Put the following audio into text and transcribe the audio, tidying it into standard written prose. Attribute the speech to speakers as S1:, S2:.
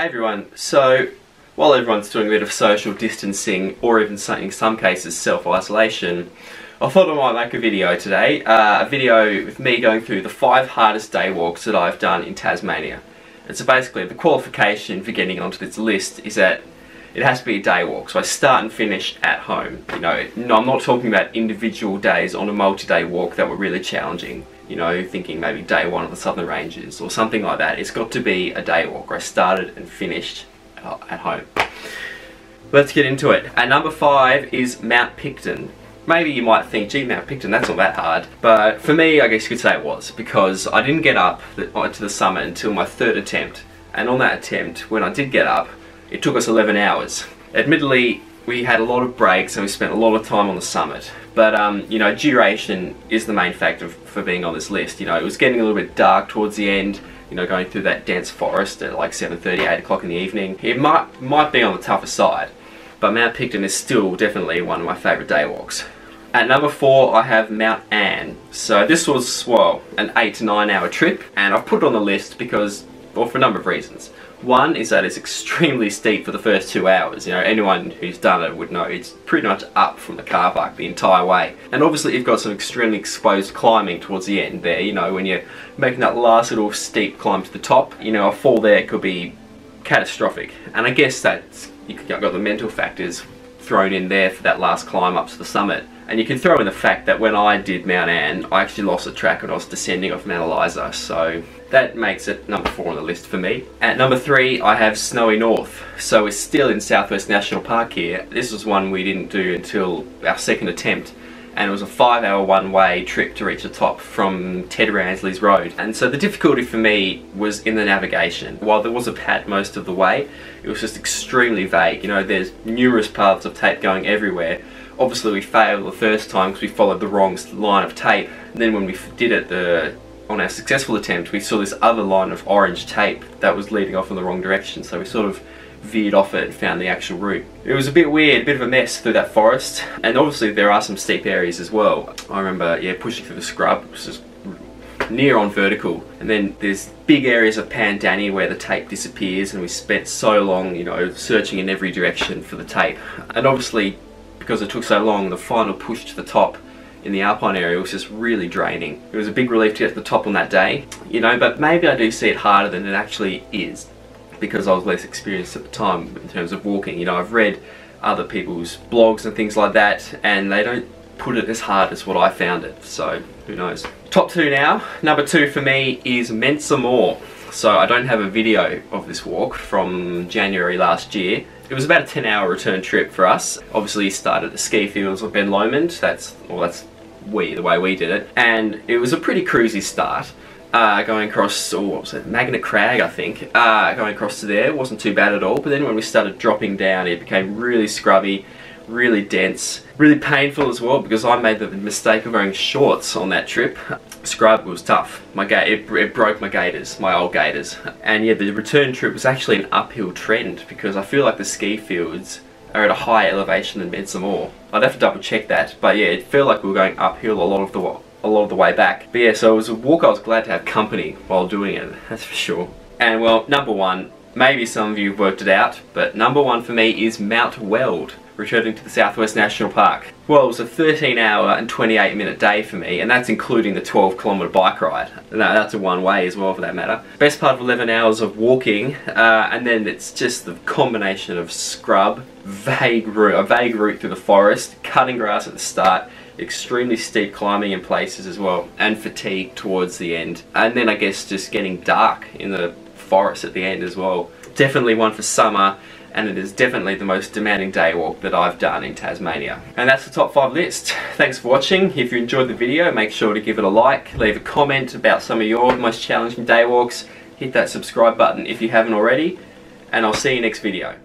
S1: Hey everyone, so while everyone's doing a bit of social distancing or even in some cases self-isolation, I thought I might make a video today, a video with me going through the 5 hardest day walks that I've done in Tasmania. And so basically the qualification for getting onto this list is that it has to be a day walk, so I start and finish at home. You know, I'm not talking about individual days on a multi-day walk that were really challenging. You know, thinking maybe day 1 of the Southern Ranges or something like that. It's got to be a day walk where I started and finished at home. Let's get into it. At number 5 is Mount Picton. Maybe you might think, gee, Mount Picton, that's not that hard. But for me, I guess you could say it was, because I didn't get up to the summit until my 3rd attempt. And on that attempt, when I did get up, it took us 11 hours. Admittedly, we had a lot of breaks and we spent a lot of time on the summit. But, you know, duration is the main factor for being on this list. You know, it was getting a little bit dark towards the end, you know, going through that dense forest at like 7:30, 8 o'clock in the evening. It might be on the tougher side, but Mount Picton is still definitely one of my favourite day walks. At number 4, I have Mount Anne. So this was, well, an 8 to 9 hour trip, and I've put it on the list because, well, for a number of reasons. One is that it's extremely steep for the first 2 hours. You know, anyone who's done it would know it's pretty much up from the car park the entire way. And obviously you've got some extremely exposed climbing towards the end there, you know, when you're making that last little steep climb to the top. You know, a fall there could be catastrophic. And I guess that's, you've got the mental factors thrown in there for that last climb up to the summit. And you can throw in the fact that when I did Mount Anne, I actually lost the track when I was descending off Mount Eliza, so that makes it number 4 on the list for me. At number 3, I have Snowy North. So we're still in Southwest National Park here. This was one we didn't do until our 2nd attempt, and it was a 5-hour one-way trip to reach the top from Ted Ransley's road. And so the difficulty for me was in the navigation. While there was a pad most of the way, it was just extremely vague. You know, there's numerous paths of tape going everywhere. Obviously we failed the first time because we followed the wrong line of tape. And then when we did it on our successful attempt, we saw this other line of orange tape that was leading off in the wrong direction, so we sort of veered off it and found the actual route. It was a bit weird, a bit of a mess through that forest, and obviously there are some steep areas as well. I remember, yeah, pushing through the scrub, which is near on vertical, and then there's big areas of Pandani where the tape disappears, and we spent so long, you know, searching in every direction for the tape. And obviously, because it took so long, the final push to the top in the Alpine area was just really draining. It was a big relief to get to the top on that day, you know, but maybe I do see it harder than it actually is because I was less experienced at the time in terms of walking. You know, I've read other people's blogs and things like that, and they don't put it as hard as what I found it, so who knows. Top 2 now. Number 2 for me is Mensa More. So I don't have a video of this walk from January last year. It was about a 10-hour return trip for us. Obviously started at the ski fields of Ben Lomond. That's the way we did it. And it was a pretty cruisy start. Going across, what was it, Magnet Crag I think. Going across to there, wasn't too bad at all. But then when we started dropping down, it became really scrubby, really dense, really painful as well, because I made the mistake of wearing shorts on that trip. Scrub was tough. It broke my gaiters, my old gaiters. And yeah, the return trip was actually an uphill trend because I feel like the ski fields are at a higher elevation than Mensa More. I'd have to double check that, but yeah, it felt like we were going uphill a lot of the way back. But yeah, so it was a walk I was glad to have company while doing it, that's for sure. And well, number 1, maybe some of you have worked it out, but number 1 for me is Mount Weld, returning to the Southwest National Park. Well, it was a 13-hour and 28-minute day for me, and that's including the 12-kilometre bike ride. That's a one-way as well, for that matter. Best part of 11 hours of walking, and then it's just the combination of scrub, a vague route through the forest, cutting grass at the start, extremely steep climbing in places as well, and fatigue towards the end. And then I guess just getting dark in the forest at the end as well. Definitely one for summer, and it is definitely the most demanding day walk that I've done in Tasmania. And that's the top 5 list. Thanks for watching. If you enjoyed the video, make sure to give it a like, leave a comment about some of your most challenging day walks, hit that subscribe button if you haven't already, and I'll see you next video.